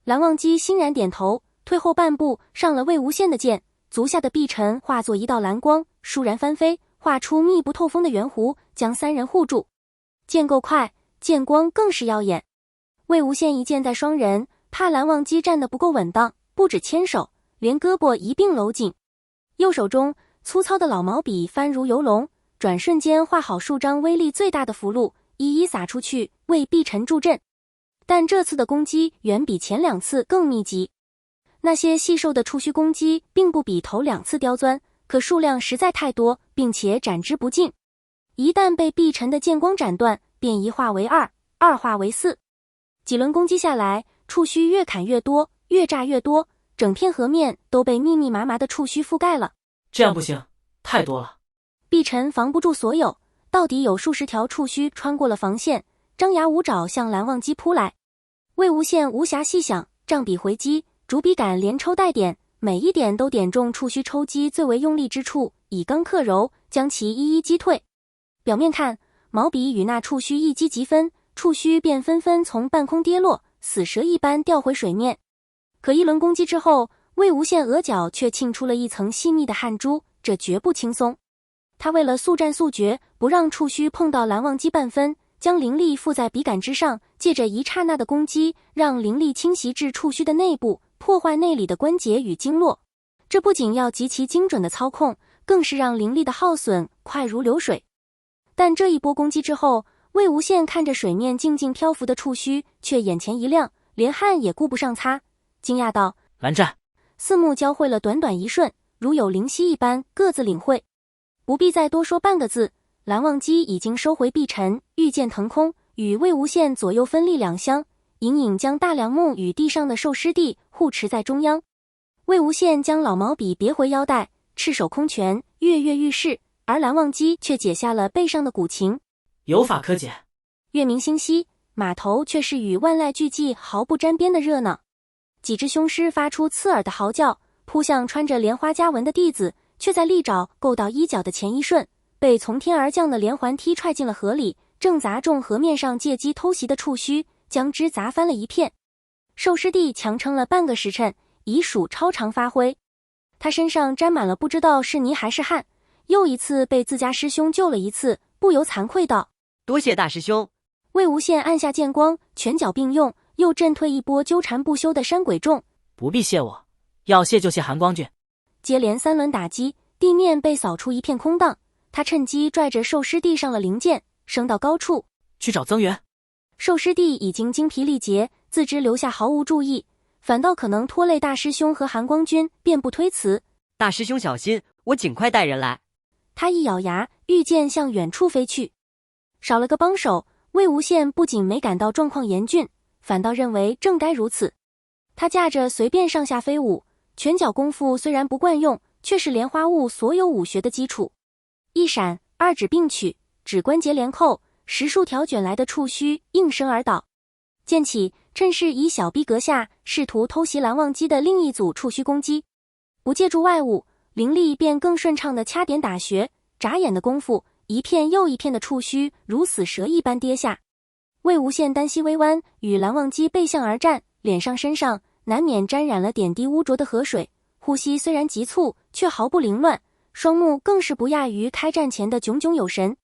蓝忘机欣然点头，退后半步，上了魏无羡的剑，足下的碧尘化作一道蓝光，倏然翻飞，画出密不透风的圆弧，将三人护住。剑够快，剑光更是耀眼。魏无羡一剑在双人，怕蓝忘机站得不够稳当，不止牵手，连胳膊一并搂紧。右手中粗糙的老毛笔翻如游龙，转瞬间画好数张威力最大的符箓，一一撒出去，为碧尘助阵。但这次的攻击远比前2次更密集。那些细瘦的触须攻击并不比头2次刁钻，可数量实在太多，并且斩之不尽。一旦被碧尘的剑光斩断，便1化为2，2化为4。几轮攻击下来，触须越砍越多，越炸越多，整片河面都被密密麻麻的触须覆盖了。这样不行，太多了。碧尘防不住所有，到底有数十条触须穿过了防线，张牙舞爪向蓝忘机扑来。魏无羡无暇细想，杖笔回击，竹笔杆连抽带点，每一点都点中触须抽击最为用力之处，以刚克柔，将其一一击退。表面看，毛笔与那触须一击即分，触须便纷纷从半空跌落，死蛇一般掉回水面。可一轮攻击之后，魏无羡额角却沁出了一层细密的汗珠，这绝不轻松。他为了速战速决，不让触须碰到蓝忘机半分，将灵力附在笔杆之上，借着一刹那的攻击，让灵力侵袭至触须的内部，破坏内里的关节与经络。这不仅要极其精准的操控，更是让灵力的耗损快如流水。但这一波攻击之后，魏无羡看着水面静静漂浮的触须，却眼前一亮，连汗也顾不上擦，惊讶道：蓝湛！四目交汇了短短一瞬，如有灵犀一般，各自领会。不必再多说半个字，蓝忘机已经收回碧尘，御剑腾空，与魏无羡左右分立两相，隐隐将大梁木与地上的兽尸地护持在中央。魏无羡将老毛笔别回腰带，赤手空拳，跃跃欲试，而蓝忘机却解下了背上的古琴。有法可解。月明星稀，码头却是与万籁俱寂毫不沾边的热闹。几只凶狮发出刺耳的嚎叫，扑向穿着莲花夹纹的弟子，却在利爪够到衣角的前一瞬，被从天而降的连环踢踹进了河里，正砸中河面上借机偷袭的触须，将之砸翻了一片。兽师弟强撑了半个时辰，已属超常发挥。他身上沾满了不知道是泥还是汗，又一次被自家师兄救了一次，不由惭愧道：多谢大师兄。魏无羡按下剑光，拳脚并用，又震退一波纠缠不休的山鬼众。不必谢我，要谢就谢寒光俊。接连3轮打击，地面被扫出一片空荡，他趁机拽着兽师弟上了灵剑，升到高处去找增援。兽师弟已经精疲力竭，自知留下毫无注意，反倒可能拖累大师兄和寒光君，便不推辞。大师兄小心，我尽快带人来。他一咬牙，御剑向远处飞去。少了个帮手，魏无羡不仅没感到状况严峻，反倒认为正该如此。他架着随便上下飞舞，拳脚功夫虽然不惯用，却是莲花坞所有武学的基础。一闪二指并取，指关节连扣，10数条卷来的触须应声而倒。剑起，趁势以小逼格下，试图偷袭蓝忘机的另一组触须攻击。不借助外物，灵力便更顺畅的掐点打穴，眨眼的功夫，一片又一片的触须如死蛇一般跌下。魏无羡单膝微弯，与蓝忘机背向而战，脸上身上难免沾染了点滴污浊的河水，呼吸虽然急促，却毫不凌乱，双目更是不亚于开战前的炯炯有神。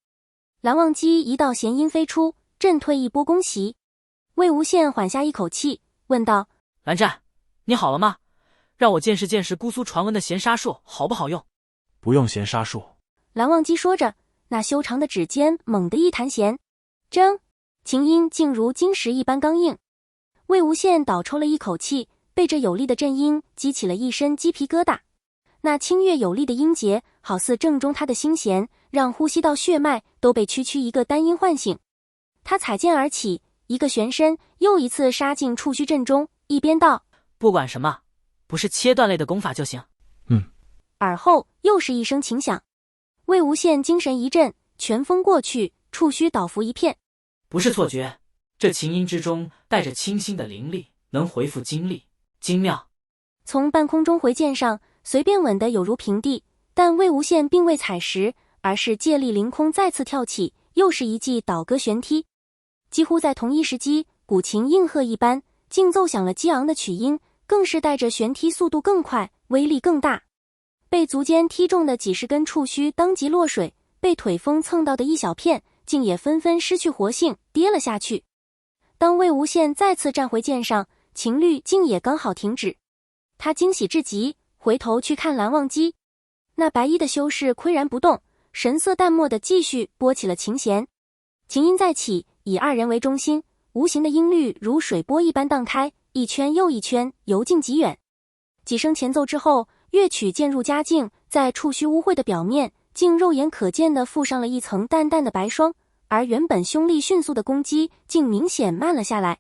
蓝忘机一道弦音飞出，震退一波攻袭。魏无羡缓下一口气，问道：蓝湛，你好了吗？让我见识见识姑苏传闻的咸沙术好不好用？不用咸沙术。蓝忘机说着，那修长的指尖猛地一弹弦，铮，琴音竟如金石一般刚硬。魏无羡倒抽了一口气，被这有力的震音激起了一身鸡皮疙瘩。那清越有力的音节，好似正中他的心弦，让呼吸道血脉都被区区一个单音唤醒。他踩剑而起，一个旋身，又一次杀进触须阵中，一边道：不管什么，不是切断类的功法就行。而后又是一声琴响。魏无羡精神一振，拳风过去，触须倒伏一片。不是错觉，这琴音之中带着清新的灵力，能回复精力，精妙。从半空中回剑上，随便稳得有如平地，但魏无羡并未踩实，而是借力凌空再次跳起，又是一记倒戈旋踢。几乎在同一时机，古琴应和一般，竟奏响了激昂的曲音，更是带着旋踢速度更快，威力更大。被足尖踢中的几十根触须当即落水，被腿风蹭到的一小片竟也纷纷失去活性，跌了下去。当魏无羡再次站回剑上，秦律竟也刚好停止。他惊喜至极，回头去看蓝忘机，那白衣的修士岿然不动，神色淡漠地继续拨起了琴弦。琴音再起，以二人为中心，无形的音律如水波一般荡开，一圈又一圈，游径极远。几声前奏之后，乐曲渐入佳境，在触须污秽的表面，竟肉眼可见地附上了一层淡淡的白霜，而原本凶力迅速的攻击，竟明显慢了下来。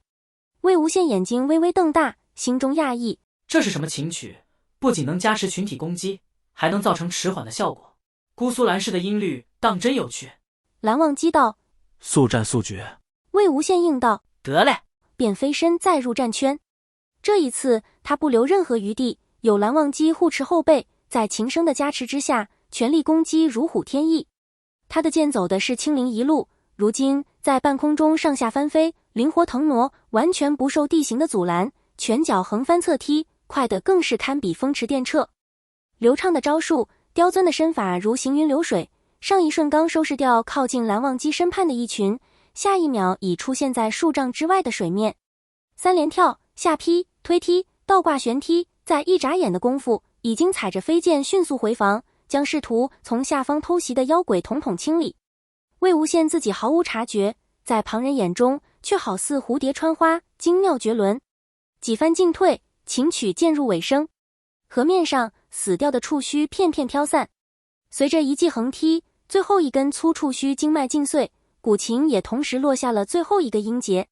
魏无羡眼睛微微瞪大，心中讶异，这是什么琴曲？不仅能加持群体攻击，还能造成迟缓的效果。姑苏蓝氏的音律当真有趣。蓝忘机道：速战速决。魏无羡应道：得嘞，便飞身再入战圈。这一次他不留任何余地，有蓝忘机护持后背，在琴声的加持之下，全力攻击如虎添翼。他的剑走的是轻灵一路，如今在半空中上下翻飞，灵活腾挪，完全不受地形的阻拦，拳脚横翻侧踢，快得更是堪比风驰电掣。流畅的招数，刁钻的身法如行云流水，上一瞬刚收拾掉靠近蓝忘机身畔的一群，下一秒已出现在数丈之外的水面。三连跳、下劈、推踢、倒挂旋踢，在一眨眼的功夫，已经踩着飞剑迅速回防，将试图从下方偷袭的妖鬼统统清理。魏无羡自己毫无察觉，在旁人眼中却好似蝴蝶穿花，精妙绝伦。几番进退，琴曲渐入尾声，河面上死掉的触须片片飘散。随着一记横踢，最后一根粗触须经脉尽碎，古琴也同时落下了最后一个音节。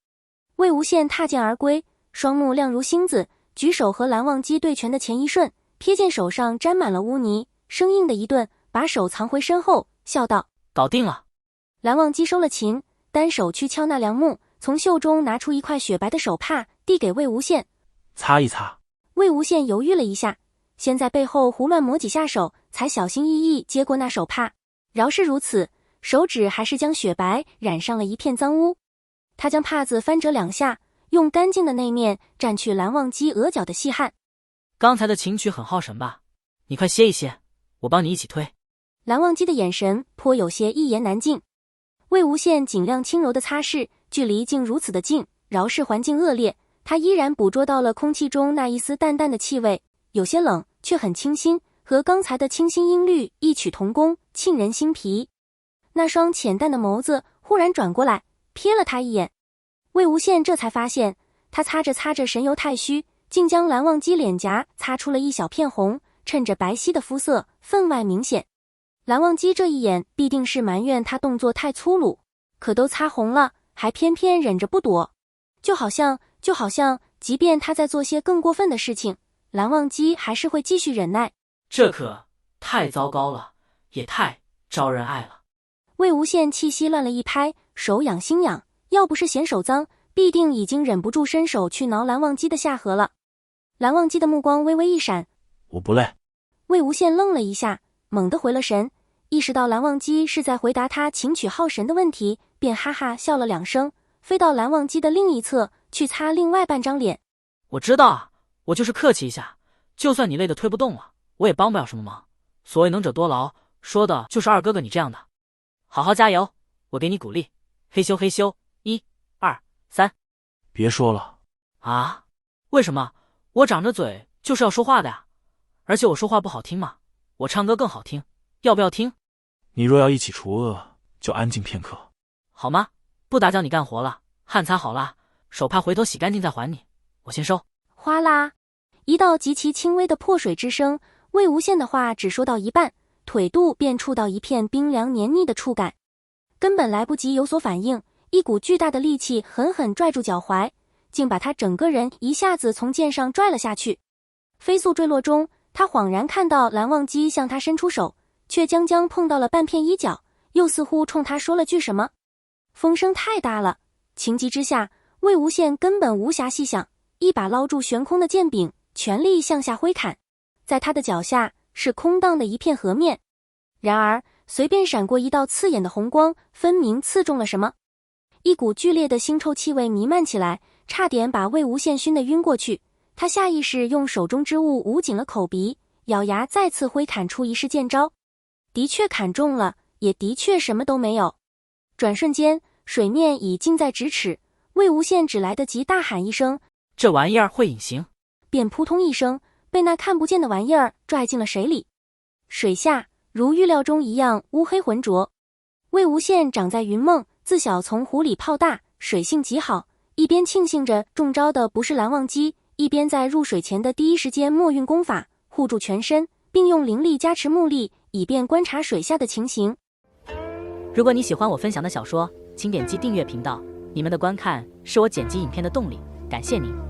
魏无羡踏剑而归，双目亮如星子，举手和蓝忘机对拳的前一瞬，瞥见手上沾满了污泥，生硬的一顿，把手藏回身后，笑道：搞定了。蓝忘机收了琴，单手去敲那梁木，从袖中拿出一块雪白的手帕，递给魏无羡，擦一擦。魏无羡犹豫了一下，先在背后胡乱抹几下手，才小心翼翼接过那手帕。饶是如此，手指还是将雪白染上了一片脏污。他将帕子翻折两下，用干净的那面蘸去蓝忘机额角的细汗。刚才的琴曲很耗神吧？你快歇一歇，我帮你一起推。蓝忘机的眼神颇有些一言难尽。魏无羡尽量轻柔的擦拭，距离竟如此的近，饶是环境恶劣，他依然捕捉到了空气中那一丝淡淡的气味，有些冷，却很清新，和刚才的清新音律异曲同工，沁人心脾。那双浅淡的眸子忽然转过来，瞥了他一眼。魏无羡这才发现，他擦着擦着神游太虚，竟将蓝忘机脸颊擦出了一小片红，趁着白皙的肤色，分外明显。蓝忘机这一眼必定是埋怨他动作太粗鲁，可都擦红了，还偏偏忍着不躲，就好像即便他在做些更过分的事情，蓝忘机还是会继续忍耐。这可太糟糕了，也太招人爱了。魏无羡气息乱了一拍，手痒心痒，要不是嫌手脏，必定已经忍不住伸手去挠蓝忘机的下颌了。蓝忘机的目光微微一闪，我不累。魏无羡愣了一下，猛地回了神，意识到蓝忘机是在回答他琴曲耗神的问题，便哈哈笑了两声，飞到蓝忘机的另一侧去擦另外半张脸。我知道啊，我就是客气一下，就算你累得推不动了，我也帮不了什么忙。所谓能者多劳，说的就是二哥哥你这样的。好好加油，我给你鼓励。嘿咻嘿咻，1、2、3。别说了。啊？为什么？我长着嘴就是要说话的呀，而且我说话不好听嘛，我唱歌更好听，要不要听？你若要一起除恶，就安静片刻。好吗？不打搅你干活了，汗擦好了，手帕回头洗干净再还你，我先收。哗啦，一道极其轻微的破水之声，魏无羡的话只说到一半，腿肚便触到一片冰凉黏腻的触感，根本来不及有所反应，一股巨大的力气狠狠拽住脚踝，竟把他整个人一下子从剑上拽了下去。飞速坠落中，他恍然看到蓝忘机向他伸出手，却将碰到了半片衣角，又似乎冲他说了句什么。风声太大了，情急之下，魏无羡根本无暇细想，一把捞住悬空的剑柄，全力向下挥砍。在他的脚下是空荡的一片河面，然而随便闪过一道刺眼的红光，分明刺中了什么。一股剧烈的腥臭气味弥漫起来，差点把魏无羡熏得晕过去。他下意识用手中之物捂紧了口鼻，咬牙再次挥砍出一式剑招。的确砍中了，也的确什么都没有。转瞬间，水面已近在咫尺，魏无羡只来得及大喊一声：“这玩意儿会隐形！”便扑通一声被那看不见的玩意儿拽进了水里。水下如预料中一样乌黑浑浊。魏无羡长在云梦，自小从湖里泡大，水性极好，一边庆幸着中招的不是蓝忘机，一边在入水前的第一时间默运功法护住全身，并用灵力加持目力，以便观察水下的情形。如果你喜欢我分享的小说，请点击订阅频道，你们的观看是我剪辑影片的动力，感谢您。